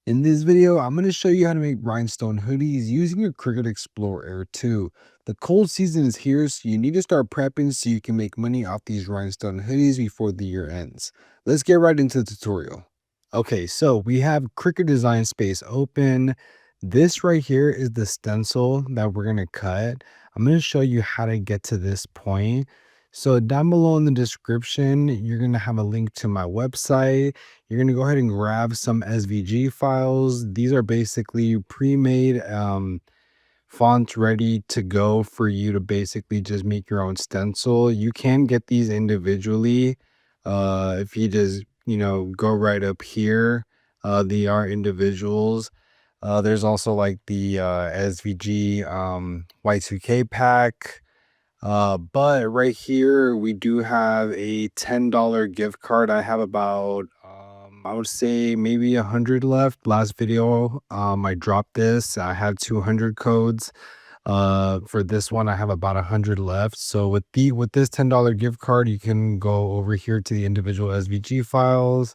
In this video, I'm going to show you how to make rhinestone hoodies using your Cricut Explorer Air 2. The cold season is here, so you need to start prepping so you can make money off these rhinestone hoodies before the year ends. Let's get right into the tutorial. Okay, so we have Cricut Design Space open. This right here is the stencil that we're going to cut. I'm going to show you how to get to this point. So down below in the description, you're going to have a link to my website. You're going to go ahead and grab some SVG files. These are basically pre-made fonts ready to go for you to basically just make your own stencil. You can get these individually. If you just, go right up here, they are individuals. There's also like the SVG Y2K pack. But right here, we do have a $10 gift card. I have about, I would say maybe 100 left. Last video, I dropped this. I had 200 codes. For this one, I have about 100 left. So with this $10 gift card, you can go over here to the individual SVG files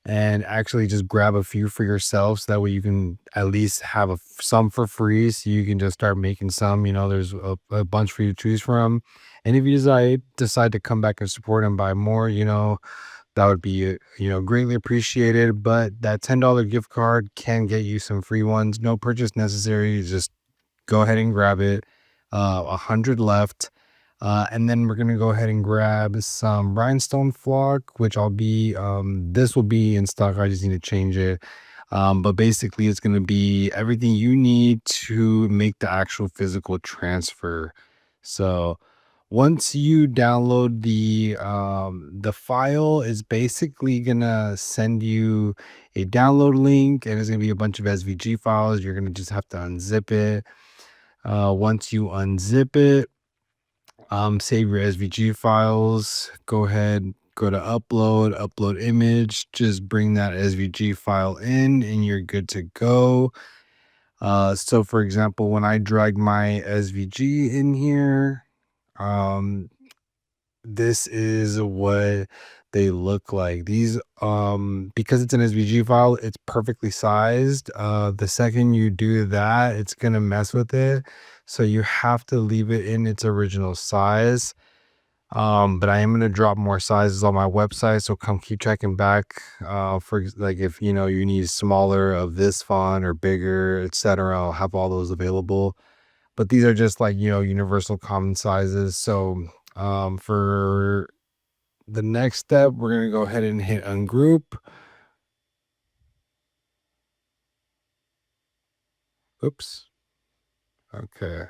and actually just grab a few for yourself so that way you can at least have some for free, so you can just start making some. There's a bunch for you to choose from, and if you decide to come back and support and buy more, that would be greatly appreciated. But that $10 gift card can get you some free ones, no purchase necessary. Just go ahead and grab it. 100 left. And then we're going to go ahead and grab some rhinestone flock, which this will be in stock. I just need to change it. But basically it's going to be everything you need to make the actual physical transfer. So once you download the file, is basically gonna send you a download link, and it's gonna be a bunch of SVG files. You're gonna just have to unzip it. Once you unzip it, save your SVG files, go ahead, go to upload image, just bring that SVG file in and you're good to go. So for example, when I drag my SVG in here, this is what they look like. These, because it's an SVG file, it's perfectly sized. The second you do that, it's gonna mess with it. So you have to leave it in its original size. But I am gonna drop more sizes on my website, so come keep checking back. Like if you need smaller of this font or bigger, etc. I'll have all those available. But these are just like universal common sizes. So for the next step, we're going to go ahead and hit ungroup. Oops. Okay.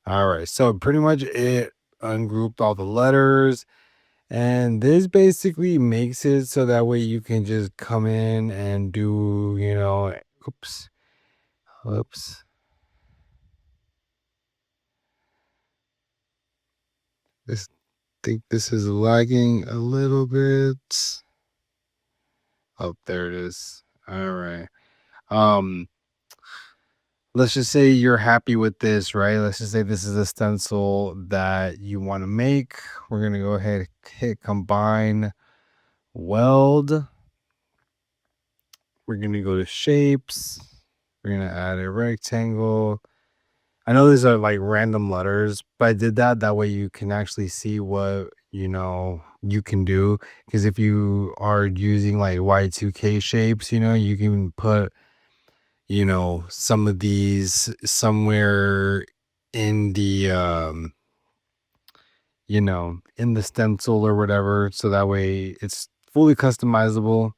All right. So pretty much it ungrouped all the letters. And this basically makes it so that way you can just come in and do, oops. Oops. This think this is lagging a little bit. Oh, there it is. All right. Um, let's just say you're happy with this, right? Let's just say this is a stencil that you want to make. We're going to go ahead, hit combine, weld. We're going to go to shapes. We're going to add a rectangle. I know these are like random letters, but I did that way you can actually see what you can do. Because if you are using like Y2K shapes, you can put some of these somewhere in the in the stencil or whatever, so that way it's fully customizable.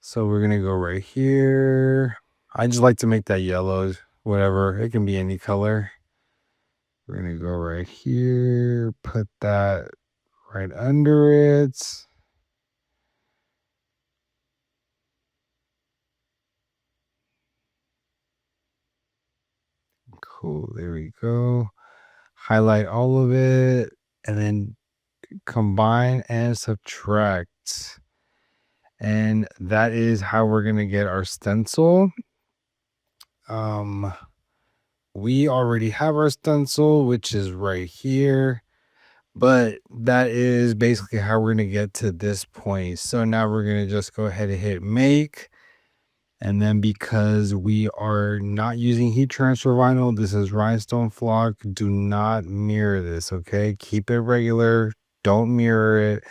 So we're gonna go right here. I just like to make that yellow, whatever, it can be any color. We're gonna go right here, put that right under it. Cool, there we go. Highlight all of it and then combine and subtract. And that is how we're going to get our stencil. We already have our stencil, which is right here, but that is basically how we're going to get to this point. So now we're going to just go ahead and hit make. And then because we are not using heat transfer vinyl, this is rhinestone flock. Do not mirror this, okay? Keep it regular. Don't mirror it.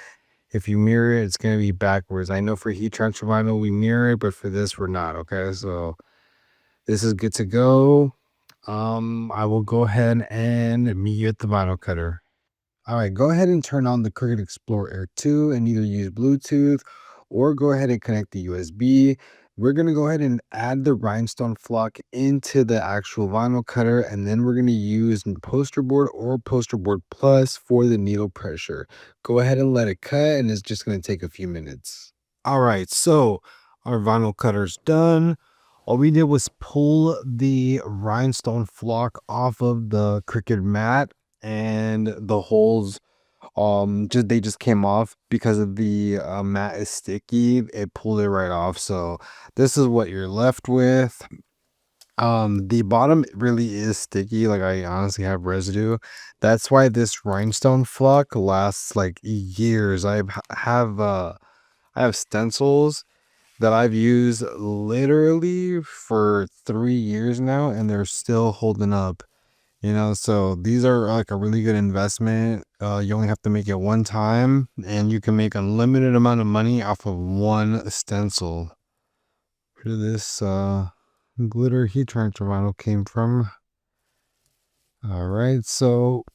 If you mirror it, it's going to be backwards. I know for heat transfer vinyl, we mirror it, but for this, we're not, okay? So this is good to go. I will go ahead and meet you at the vinyl cutter. All right, go ahead and turn on the Cricut Explorer Air 2 and either use Bluetooth or go ahead and connect the USB. We're going to go ahead and add the rhinestone flock into the actual vinyl cutter, and then we're going to use poster board or poster board plus for the needle pressure. Go ahead and let it cut, and it's just going to take a few minutes. All right, so our vinyl cutter's done. All we did was pull the rhinestone flock off of the Cricut mat, and the holes just came off because of the mat is sticky. It pulled it right off. So this is what you're left with. The bottom really is sticky. Like, I honestly have residue. That's why this rhinestone flock lasts like years. I have stencils that I've used literally for 3 years now, and they're still holding up. So these are like a really good investment. You only have to make it one time, and you can make unlimited amount of money off of one stencil. Where did this glitter heat transfer vinyl came from? All right, so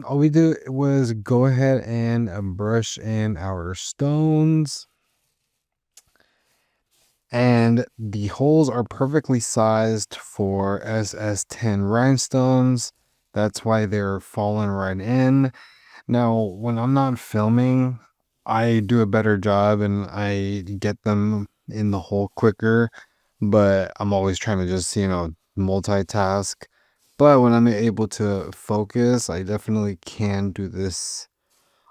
all we do was go ahead and brush in our stones. And the holes are perfectly sized for SS10 rhinestones. That's why they're falling right in. Now, when I'm not filming, I do a better job and I get them in the hole quicker, but I'm always trying to just, multitask. But when I'm able to focus, I definitely can do this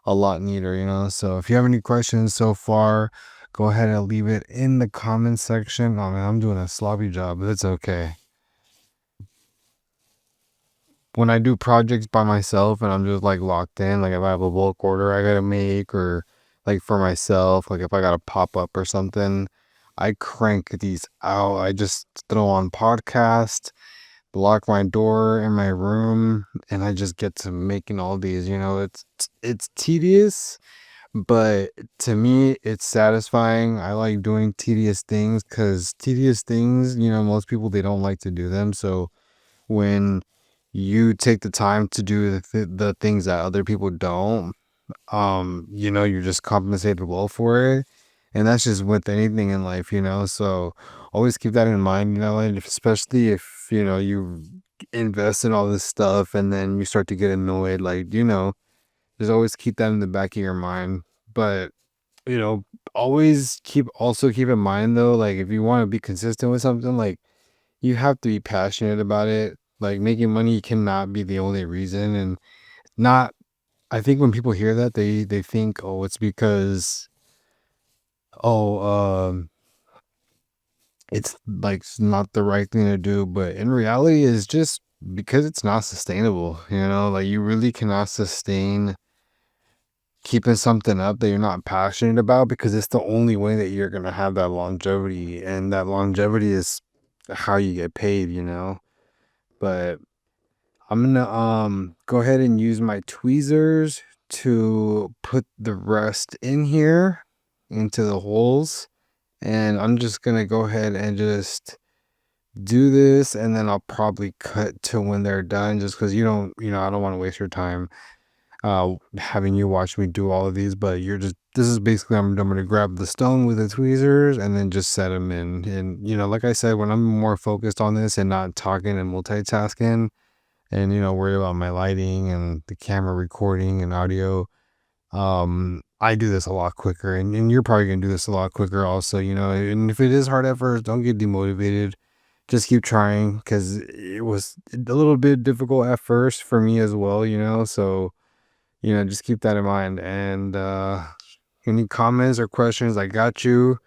a lot neater. So if you have any questions so far, go ahead and leave it in the comment section. Oh man, I'm doing a sloppy job, but it's okay. When I do projects by myself and I'm just like locked in, like if I have a bulk order I gotta make, or like for myself, like if I got a pop up or something, I crank these out. I just throw on podcast, lock my door in my room, and I just get to making all these. It's tedious, but to me it's satisfying. I like doing tedious things because tedious things, most people, they don't like to do them. So when you take the time to do the things that other people don't, you're just compensated well for it. And that's just with anything in life. So always keep that in mind, and especially if you invest in all this stuff and then you start to get annoyed, like, just always keep that in the back of your mind. But you know always keep in mind though, like, if you want to be consistent with something, like, you have to be passionate about it. Like, making money cannot be the only reason. And not I think when people hear that, they think, oh, it's because, oh, it's like not the right thing to do. But in reality, it's just because it's not sustainable. Like, you really cannot sustain keeping something up that you're not passionate about, because it's the only way that you're gonna have that longevity, and that longevity is how you get paid. But I'm gonna go ahead and use my tweezers to put the rest in here into the holes, and I'm just gonna go ahead and just do this, and then I'll probably cut to when they're done, just because I don't want to waste your time having you watch me do all of these. But this is basically, I'm gonna grab the stone with the tweezers and then just set them in. And like I said, when I'm more focused on this and not talking and multitasking, and worried about my lighting and the camera recording and audio, I do this a lot quicker, and you're probably gonna do this a lot quicker also. And if it is hard at first, don't get demotivated. Just keep trying, because it was a little bit difficult at first for me as well. So just keep that in mind. And any comments or questions, I got you.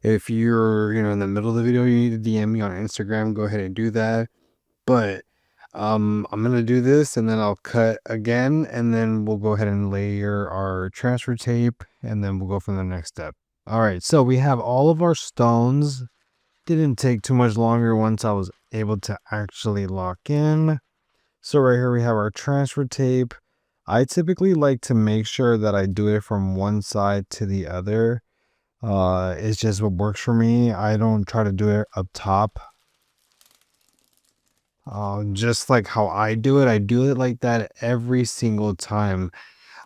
If you're in the middle of the video, you need to DM me on Instagram, go ahead and do that. But I'm gonna do this, and then I'll cut again, and then we'll go ahead and layer our transfer tape, and then we'll go from the next step. All right, so we have all of our stones Didn't take too much longer once I was able to actually lock in. So right here we have our transfer tape. I typically like to make sure that I do it from one side to the other. It's just what works for me. I don't try to do it up top. Just like how I do it like that every single time.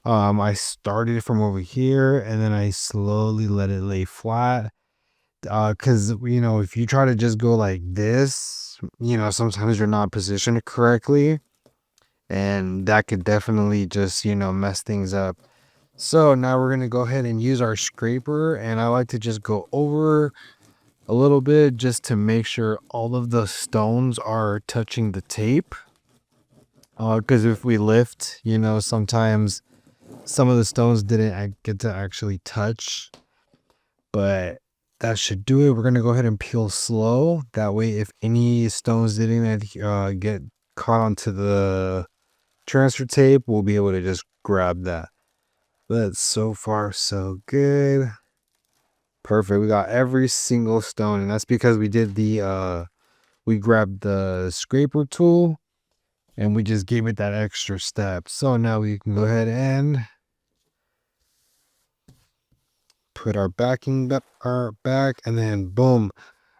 I started from over here and then I slowly let it lay flat. Cause if you try to just go like this, sometimes you're not positioned correctly, and that could definitely just, mess things up. So now we're gonna go ahead and use our scraper, and I like to just go over a little bit just to make sure all of the stones are touching the tape. Because if we lift, sometimes some of the stones didn't get to actually touch, but that should do it. We're gonna go ahead and peel slow. That way, if any stones didn't get caught onto the transfer tape, we'll be able to just grab that. But so far, so good. Perfect. We got every single stone, and that's because we did we grabbed the scraper tool and we just gave it that extra step. So now we can go ahead and put our backing back, and then boom,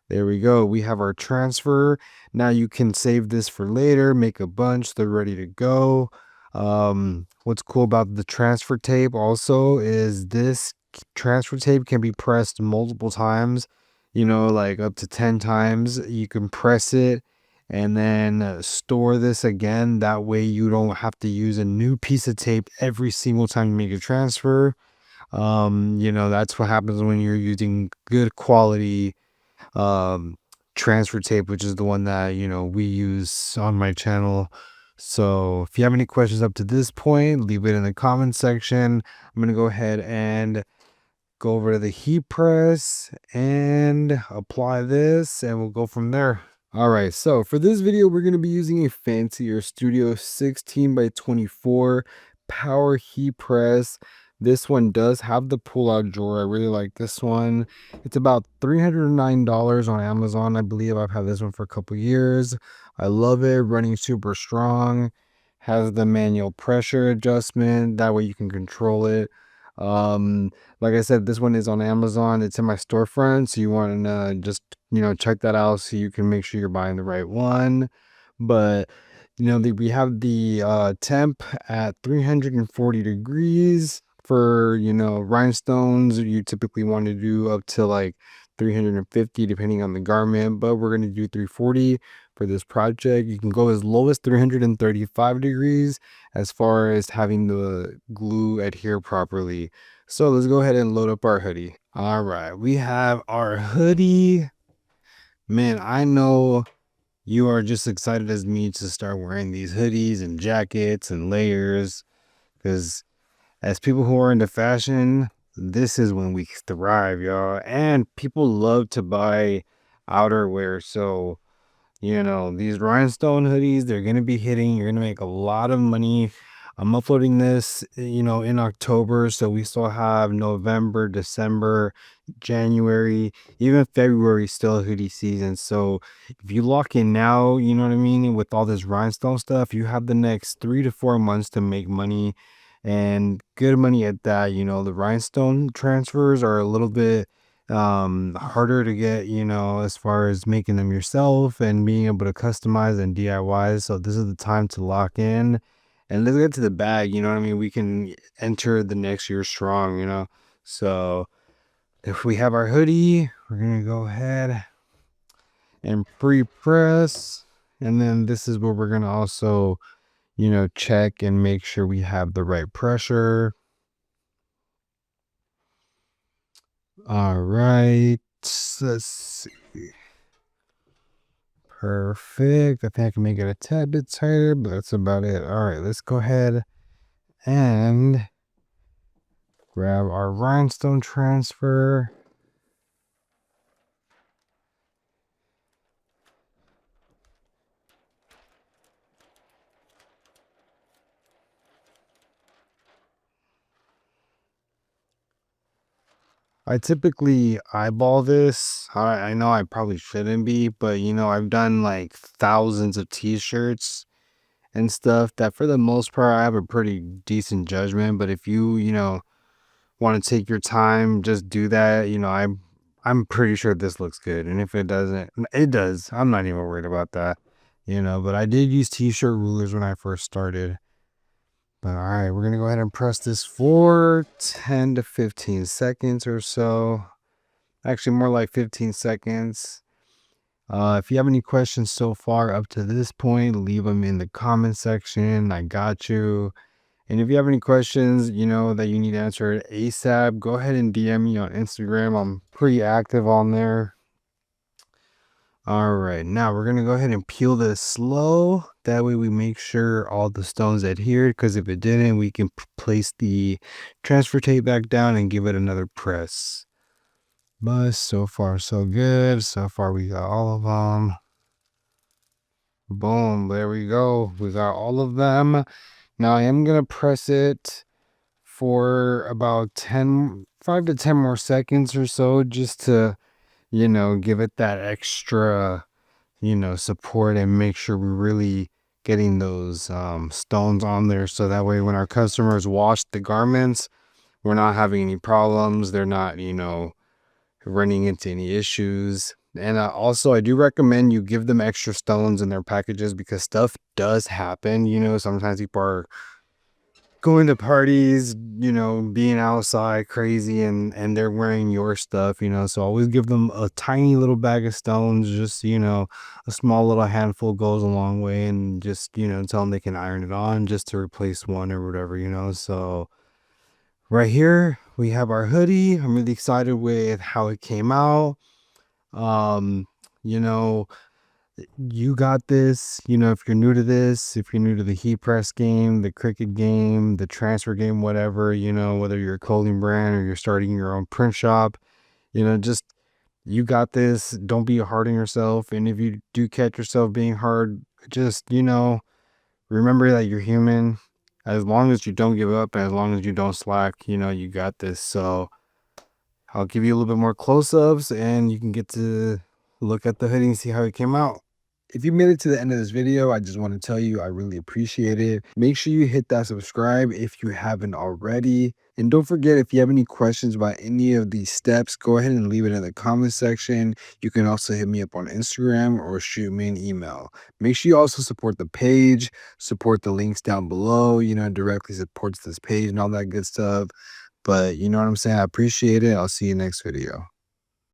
there we go. We have our transfer. Now you can save this for later, make a bunch, they're ready to go. What's cool about the transfer tape also is this transfer tape can be pressed multiple times, like up to 10 times. You can press it and then store this again. That way you don't have to use a new piece of tape every single time you make a transfer. That's what happens when you're using good quality um transfer tape, which is the one that we use on my channel. So if you have any questions up to this point, leave it in the comment section. I'm gonna go ahead and go over to the heat press and apply this, and we'll go from there. All right, so for this video, we're going to be using a fancier Studio 16 by 24 power heat press. This one does have the pull-out drawer. I really like this one. It's about $309 on Amazon. I believe I've had this one for a couple years. I love it, running super strong. Has the manual pressure adjustment. That way you can control it. Like I said, this one is on Amazon. It's in my storefront, so you want to just check that out so you can make sure you're buying the right one. But we have the temp at 340 degrees for rhinestones. You typically want to do up to like 350 depending on the garment, but we're going to do 340 for this project. You can go as low as 335 degrees as far as having the glue adhere properly. So let's go ahead and load up our hoodie. All right, we have our hoodie. Man, I know you are just excited as me to start wearing these hoodies and jackets and layers, because as people who are into fashion, this is when we thrive, y'all. And people love to buy outerwear. So these rhinestone hoodies, they're going to be hitting. You're going to make a lot of money. I'm uploading this, in October. So we still have November, December, January, even February, still hoodie season. So if you lock in now, you know what I mean, with all this rhinestone stuff, you have the next 3 to 4 months to make money, and good money at that. The rhinestone transfers are a little bit harder to get, as far as making them yourself and being able to customize and DIY. So this is the time to lock in, and let's get to the bag. You know what I mean? We can enter the next year strong, so if we have our hoodie, we're gonna go ahead and pre-press, and then this is where we're gonna also check and make sure we have the right pressure. All right, let's see. Perfect. I think I can make it a tad bit tighter, but that's about it. All right, let's go ahead and grab our rhinestone transfer. I typically eyeball this. I know I probably shouldn't be, but I've done like thousands of t-shirts and stuff that for the most part I have a pretty decent judgment. But if you want to take your time, just do that. I'm pretty sure this looks good. And if it doesn't, it does. I'm not even worried about that. But I did use t-shirt rulers when I first started. But all right, we're gonna go ahead and press this for 10 to 15 seconds or so. Actually, more like 15 seconds. If you have any questions so far up to this point, leave them in the comment section. I got you. And if you have any questions, that you need answered ASAP, go ahead and DM me on Instagram. I'm pretty active on there. All right, now we're gonna go ahead and peel this slow. That way we make sure all the stones adhered, because if it didn't, we can place the transfer tape back down and give it another press. But so far so good. So far we got all of them. Boom, there we go. We got all of them. Now I am gonna press it for about 5 to 10 more seconds or so, just to give it that extra support, and make sure we're really getting those stones on there, so that way when our customers wash the garments, we're not having any problems. They're not running into any issues. And also, I do recommend you give them extra stones in their packages, because stuff does happen. Sometimes people are going to parties, being outside crazy, and they're wearing your stuff, so always give them a tiny little bag of stones. Just a small little handful goes a long way, and just tell them they can iron it on just to replace one or whatever. So right here we have our hoodie. I'm really excited with how it came out. um you know you got this. If you're new to this, if you're new to the heat press game, the Cricut game, the transfer game, whatever, whether you're a clothing brand or you're starting your own print shop, just you got this. Don't be hard on yourself. And if you do catch yourself being hard, just remember that you're human. As long as you don't give up, and as long as you don't slack, you got this. So I'll give you a little bit more close-ups, and you can get to look at the hoodie and see how it came out. If you made it to the end of this video, I just want to tell you I really appreciate it. Make sure you hit that subscribe if you haven't already. And don't forget, if you have any questions about any of these steps, go ahead and leave it in the comment section. You can also hit me up on Instagram or shoot me an email. Make sure you also support the page, support the links down below, directly supports this page and all that good stuff. But you know what I'm saying? I appreciate it. I'll see you next video.